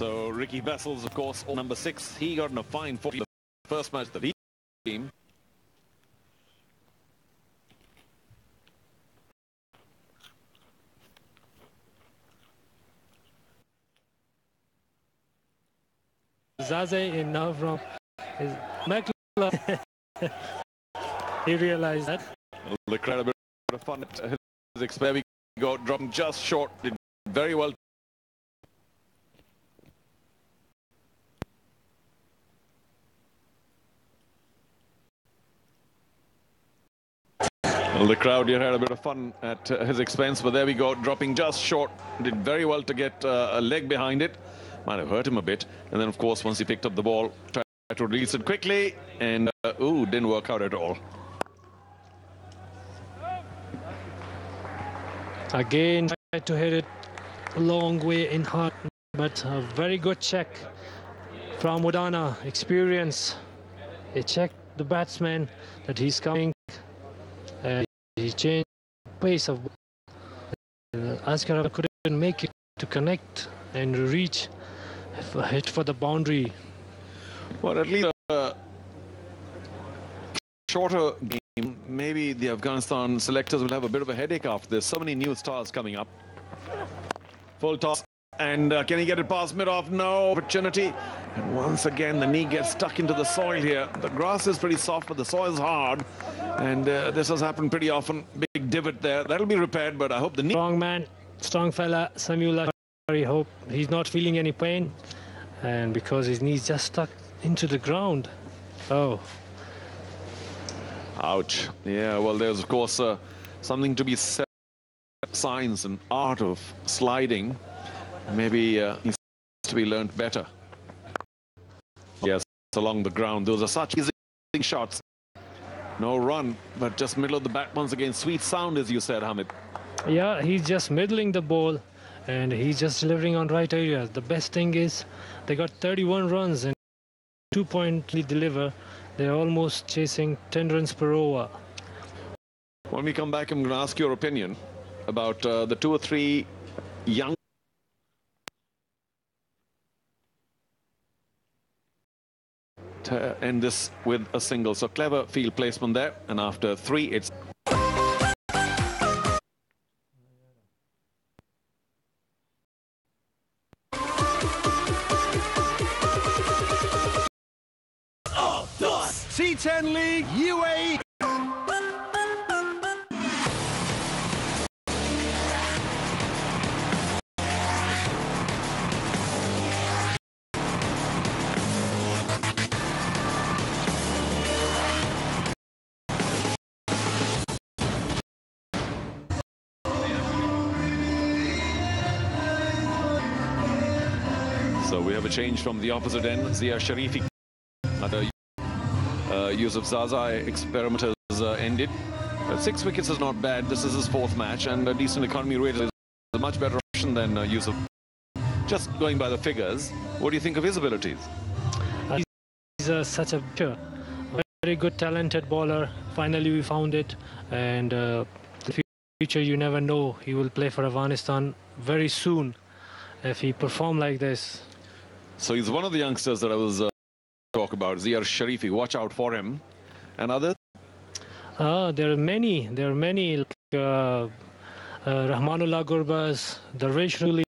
So Ricky Vessels, of course, number 6. He got in a fine 40 the first match that he came. Zaze in now from his McLaren. He realized that. The crowd a bit of fun at his expense. We go dropping just short. Did very well. Well, the crowd here had a bit of fun at his expense, but there we go, dropping just short. Did very well to get a leg behind it. Might have hurt him a bit. And then, of course, once he picked up the ball, tried to release it quickly. And, didn't work out at all. Again, tried to hit it a long way in hard, but a very good check from Udana. Experience. He checked the batsman that he's coming. He changed the pace of Asghar couldn't make it to connect and reach a hit for the boundary. Well, at least a shorter game. Maybe the Afghanistan selectors will have a bit of a headache after this. So many new stars coming up. Full toss. And can he get it past mid-off? No opportunity. And once again, the knee gets stuck into the soil here. The grass is pretty soft, but the soil is hard. And this has happened pretty often. Big divot there. That'll be repaired, but I hope the knee... Strong man, strong fella, Samuel. I hope he's not feeling any pain. And because his knee's just stuck into the ground. Oh. Ouch. Yeah, well, there's, of course, something to be said. Science and art of sliding. Maybe needs to be learned better. Yes, along the ground. Those are such easy shots. No run, but just middle of the bat once again. Sweet sound, as you said, Hamid. Yeah, he's just middling the ball, and he's just delivering on right areas. The best thing is they got 31 runs and 2-point lead deliver. They're almost chasing 10 runs per over. When we come back, I'm going to ask your opinion about the 2 or 3 young to end this with a single. So clever field placement there, and after 3 it's C10 League UAE. So we have a change from the opposite end. Zia Sharifi, another Yusuf Zaza experiment has ended. 6 wickets is not bad. This is his 4th match, and a decent economy rate is a much better option than Yusuf. Just going by the figures, what do you think of his abilities? He's such a very good, talented bowler. Finally, we found it, and the future you never know. He will play for Afghanistan very soon if he performs like this. So he's one of the youngsters that I was talk about. Zia Sharifi, watch out for him. And others? There are many. There are many. Like, Rahmanullah Gurbaz, Darvish Ruli.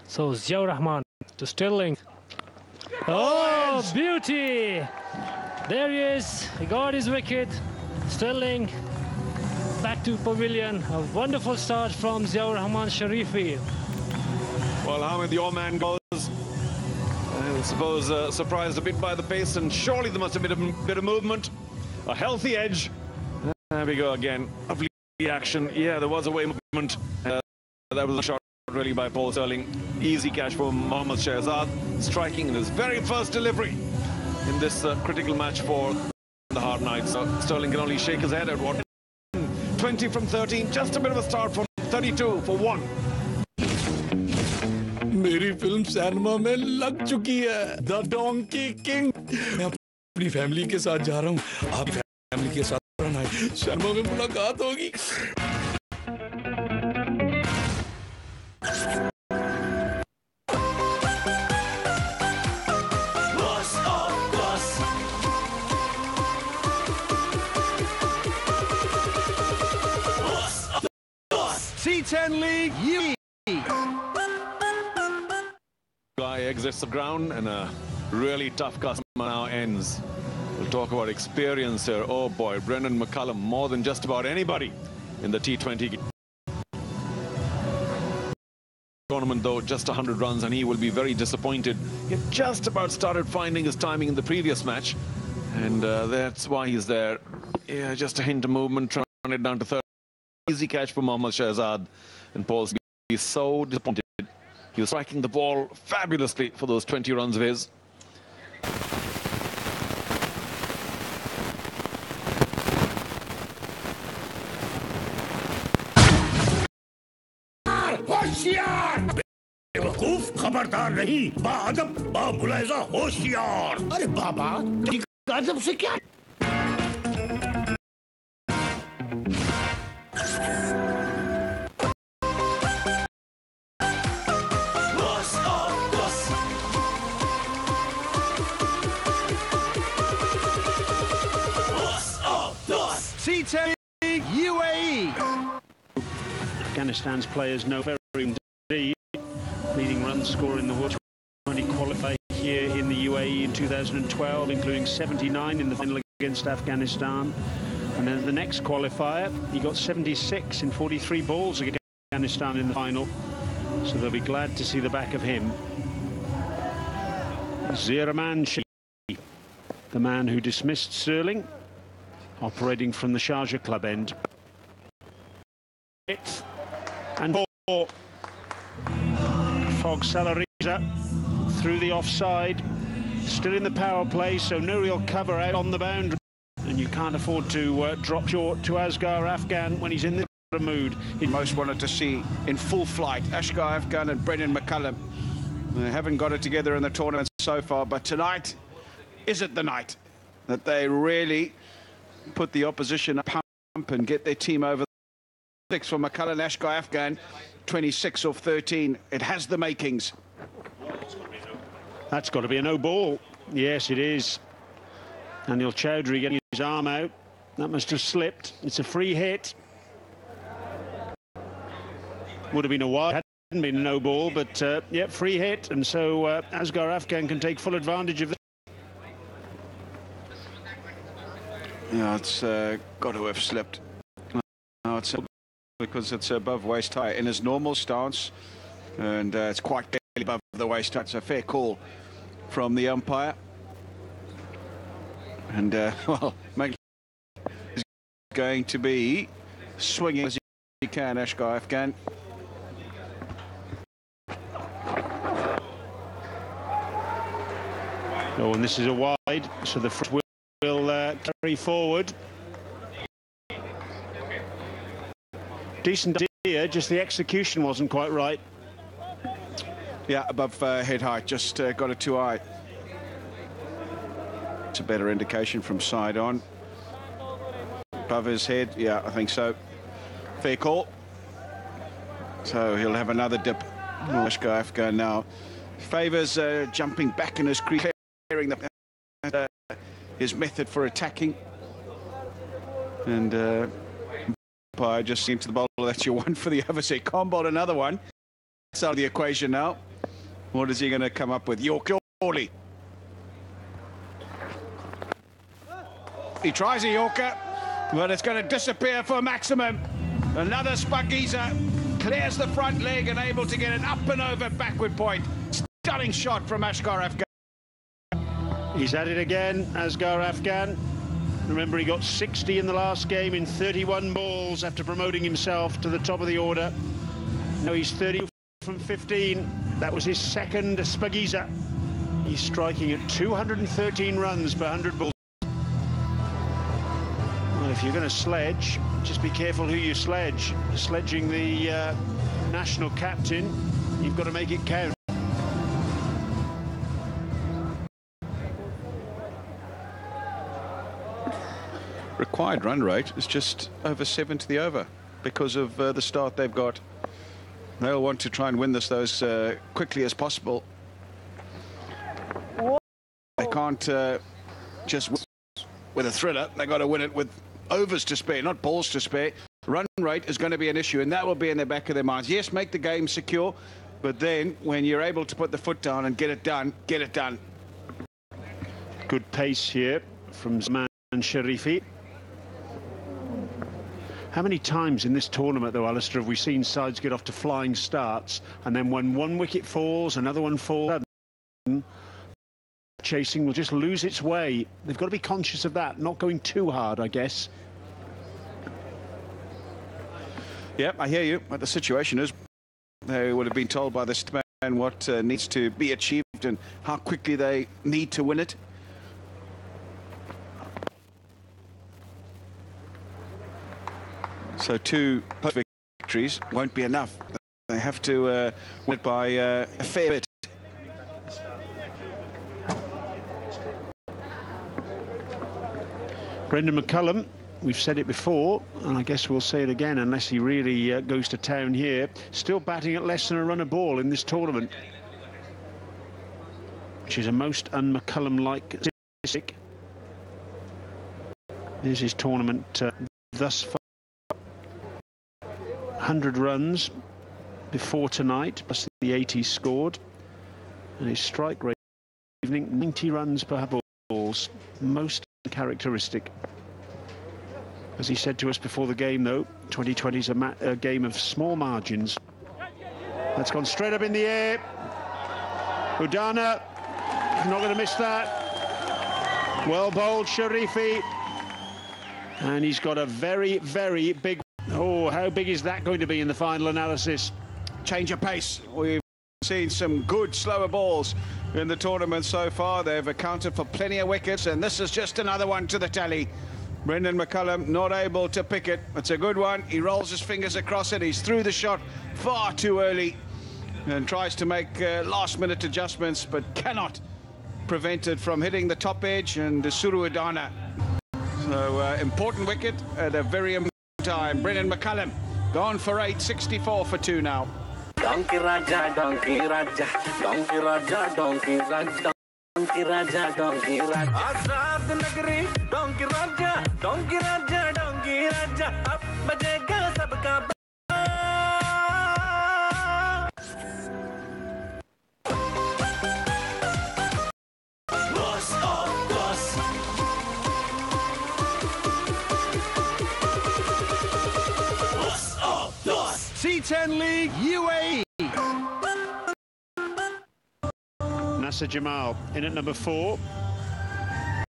So Ziaur Rahman to Sterling. Oh, beauty! There he is. He got his wicket. Sterling back to pavilion. A wonderful start from Ziaur Rahman Sharifi. Well, Hamid, your man goes. I suppose surprised a bit by the pace, and surely there must have been a bit of movement. A healthy edge. There we go again. Lovely action. Yeah, there was a way movement. That was a shot really by Paul Sterling. Easy catch for Mohammad Shahzad. Striking in his very first delivery in this critical match for the Hard Knights. So Sterling can only shake his head at what? 20 from 13. Just a bit of a start from 32 for 1. मेरी film cinema में लग चुकी है the donkey king मैं अपनी family के साथ जा रहा हूँ आप फैमिली के साथ रहना है सिनेमा में मुलाकात होगी C10 League UAE. Guy exits the ground and a really tough customer now ends. We'll talk about experience here. Oh boy, Brendan McCullum, more than just about anybody in the T20 tournament, though, just 100 runs, and he will be very disappointed. He had just about started finding his timing in the previous match, and that's why he's there. Yeah, just a hint of movement, trying it down to third. Easy catch for Mohammad Shahzad, and Paul's so disappointed. He was striking the ball fabulously for those 20 runs of his. बेवकूफ खबरदार नहीं बाअदब बामुलाहिजा होशियार अरे बाबा अदब से क्या C10 League UAE. Afghanistan's players know very indeed. Leading run scorer in the World 20 qualifier here in the UAE in 2012, including 79 in the final against Afghanistan. And then the next qualifier, he got 76 in 43 balls against Afghanistan in the final. So they'll be glad to see the back of him. Ziraman Shah, the man who dismissed Sterling, operating from the Sharjah club end. And for Fog Salariza through the offside, still in the power play, so no real cover out on the boundary, and you can't afford to drop short to Asghar Afghan when he's in this sort of mood. He most wanted to see in full flight Asghar Afghan and Brendan McCullum. They haven't got it together in the tournament so far, but tonight is it the night that they really put the opposition up and get their team over. 6 for McCullum, Asghar Afghan, 26 off 13. It has the makings. That's got to be a no ball. Yes, it is. Anil Chowdhury getting his arm out. That must have slipped. It's a free hit. Would have been a wide. Hadn't been a no ball, but yeah, free hit. And so Asghar Afghan can take full advantage of this. Yeah, it's got to have slipped. No, it's because it's above waist high in his normal stance, and it's quite barely above the waist high. It's a fair call from the umpire, and well, is going to be swinging as he can, Asghar Afghan. Oh, and this is a wide, so the front will carry forward. Decent idea, just the execution wasn't quite right. Yeah, above head height, just got it too high. It's a better indication from side on. Above his head, yeah, I think so. Fair call. So he'll have another dip. Asghar Afghan now favours jumping back in his crease, clearing his method for attacking. And umpire just seems to the bowler, that's your one for the overseas. Can't bowl another one. That's out of the equation now. What is he going to come up with? Yorker, surely. He tries a Yorker, but it's going to disappear for maximum. Another Spagiza clears the front leg and able to get it up and over backward point. Stunning shot from Asghar Afghan. He's at it again, Asghar Afghan. Remember, he got 60 in the last game in 31 balls after promoting himself to the top of the order. Now he's 30 from 15. That was his second Spagiza. He's striking at 213 runs per 100 balls. Well, if you're going to sledge, just be careful who you sledge. Sledging the national captain, you've got to make it count. Required run rate is just over 7 to the over because of the start they've got. They'll want to try and win this as quickly as possible. They can't just win with a thriller. They've got to win it with overs to spare, not balls to spare. run rate is going to be an issue, and that will be in the back of their minds. Yes, make the game secure, but then when you're able to put the foot down and get it done, get it done. Good pace here from Zaman Sharifi. How many times in this tournament, though, Alistair, have we seen sides get off to flying starts, and then when one wicket falls, another one falls, chasing will just lose its way. They've got to be conscious of that, not going too hard, I guess. Yeah, I hear you. But the situation is, they would have been told by this man what needs to be achieved and how quickly they need to win it. So 2 victories won't be enough. They have to win it by a fair bit. Brendan McCullum, we've said it before, and I guess we'll say it again unless he really goes to town here, still batting at less than a run a ball in this tournament, which is a most un-McCullum-like statistic. Here's his tournament thus far. 100 runs before tonight, plus the 80 scored, and his strike rate evening 90 runs per balls, most characteristic. As he said to us before the game, though, 2020 is a game of small margins. That's gone straight up in the air. Udana, not going to miss that. Well bowled, Sharifi, and he's got a very, very big. Oh, how big is that going to be in the final analysis? Change of pace. We've seen some good slower balls in the tournament so far. They've accounted for plenty of wickets, and this is just another one to the tally. Brendan McCullum not able to pick it. It's a good one. He rolls his fingers across it. He's through the shot far too early and tries to make last-minute adjustments, but cannot prevent it from hitting the top edge, and Suru Udana. So important wicket at a very important time. Brendan McCullum gone for 8, 64 for 2 now. Donkey Raja, Donkey Raja, Donkey Raja, Donkey Raja, Donkey Raja, Donkey Raja. Azad Nagari, Donkey Raja, Donkey Raja, Donkey Raja. Ab bajega sabka. C10 League UAE. Nasser Jamal in at number 4.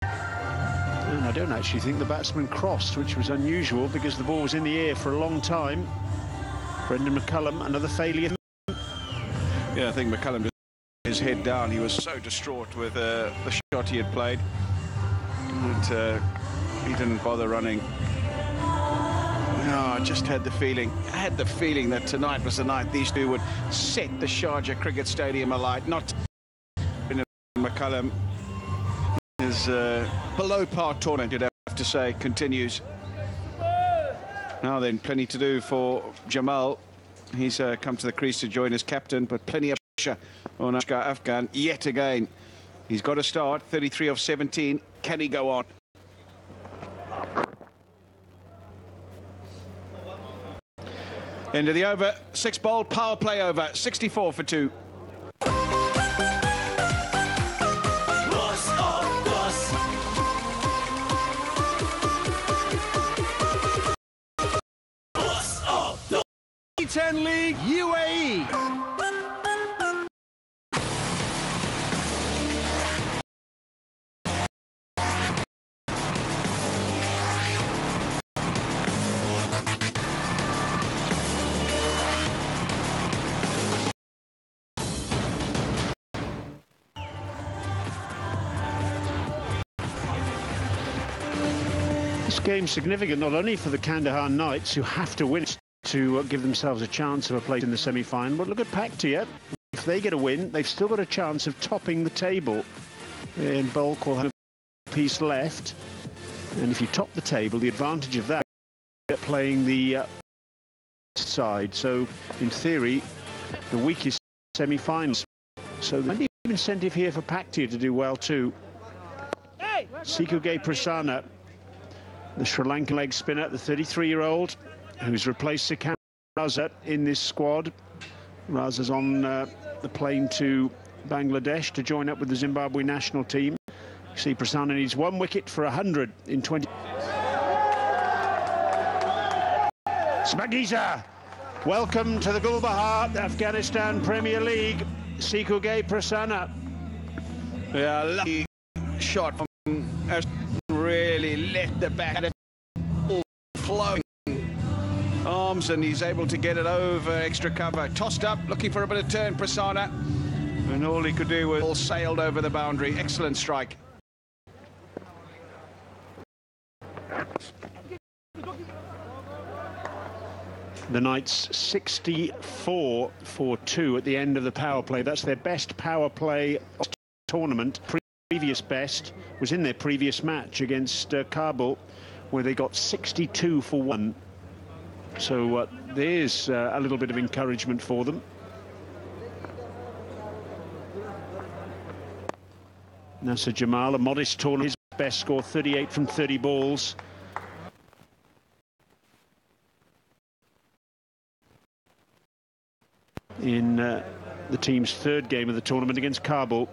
And I don't actually think the batsman crossed, which was unusual because the ball was in the air for a long time. Brendan McCullum, another failure. Yeah, I think McCullum just put his head down. He was so distraught with the shot he had played that he didn't bother running. No, I just had the feeling that tonight was the night these two would set the Sharjah Cricket Stadium alight. Not McCullum is below par tournament, you'd have to say, continues. Now then, plenty to do for Jamal. He's come to the crease to join his captain, but plenty of pressure on Afghan yet again. He's got to start, 33 of 17. Can he go on? End of the over, 6 ball, power play over, 64 for 2. C10 League UAE. This game's significant not only for the Kandahar Knights, who have to win to give themselves a chance of a place in the semi-final, but look at Pakteya. If they get a win, they've still got a chance of topping the table. In bulk, will have a piece left, and if you top the table, the advantage of that is playing the side. So, in theory, the weakest semi-finals. So there's an incentive here for Pakteya to do well too. Sikugay Prasanna, the Sri Lankan leg spinner, the 33-year-old, who's replaced Sikandar Raza in this squad. Raza's on the plane to Bangladesh to join up with the Zimbabwe national team. You see Prasanna needs 1 wicket for 100 in 20. Smagiza, welcome to the Gulbahar Afghanistan Premier League. Sikuge Prasanna. Yeah, lucky shot from really let the bat all flowing arms, and he's able to get it over extra cover. Tossed up, looking for a bit of turn, Prasanna, and all he could do was all sailed over the boundary. Excellent strike. The Knights 64 for 2 at the end of the power play. That's their best power play of the tournament. Previous best was in their previous match against Kabul, where they got 62 for 1. So there's a little bit of encouragement for them. Nasser Jamal, a modest tournament, his best score 38 from 30 balls. In the team's 3rd game of the tournament against Kabul.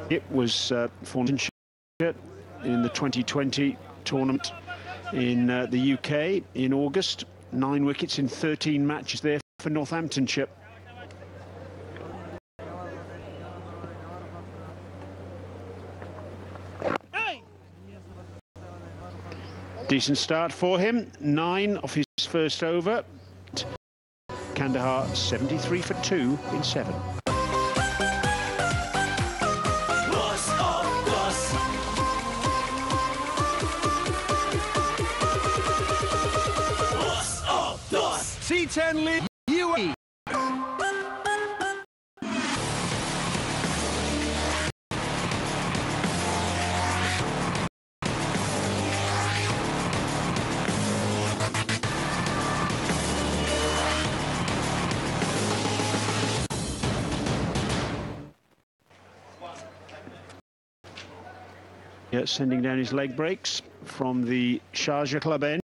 It was for in the 2020 tournament in the UK in August. 9 wickets in 13 matches there for Northamptonshire. Decent start for him. 9 off his first over. Kandahar 73 for 2 in 7. C10 lead UAE. Yeah, sending down his leg breaks from the Sharjah club end.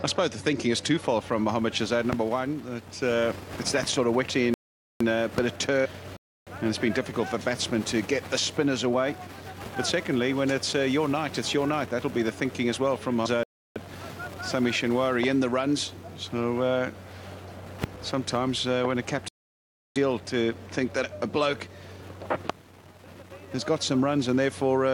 I suppose the thinking is twofold from Mohammad Shahzad. Number one, that it's that sort of wetty and a bit of turf, and it's been difficult for batsmen to get the spinners away. But secondly, when it's your night, it's your night. That'll be the thinking as well from Sami Shinwari in the runs. So sometimes when a captain is ill, to think that a bloke has got some runs and therefore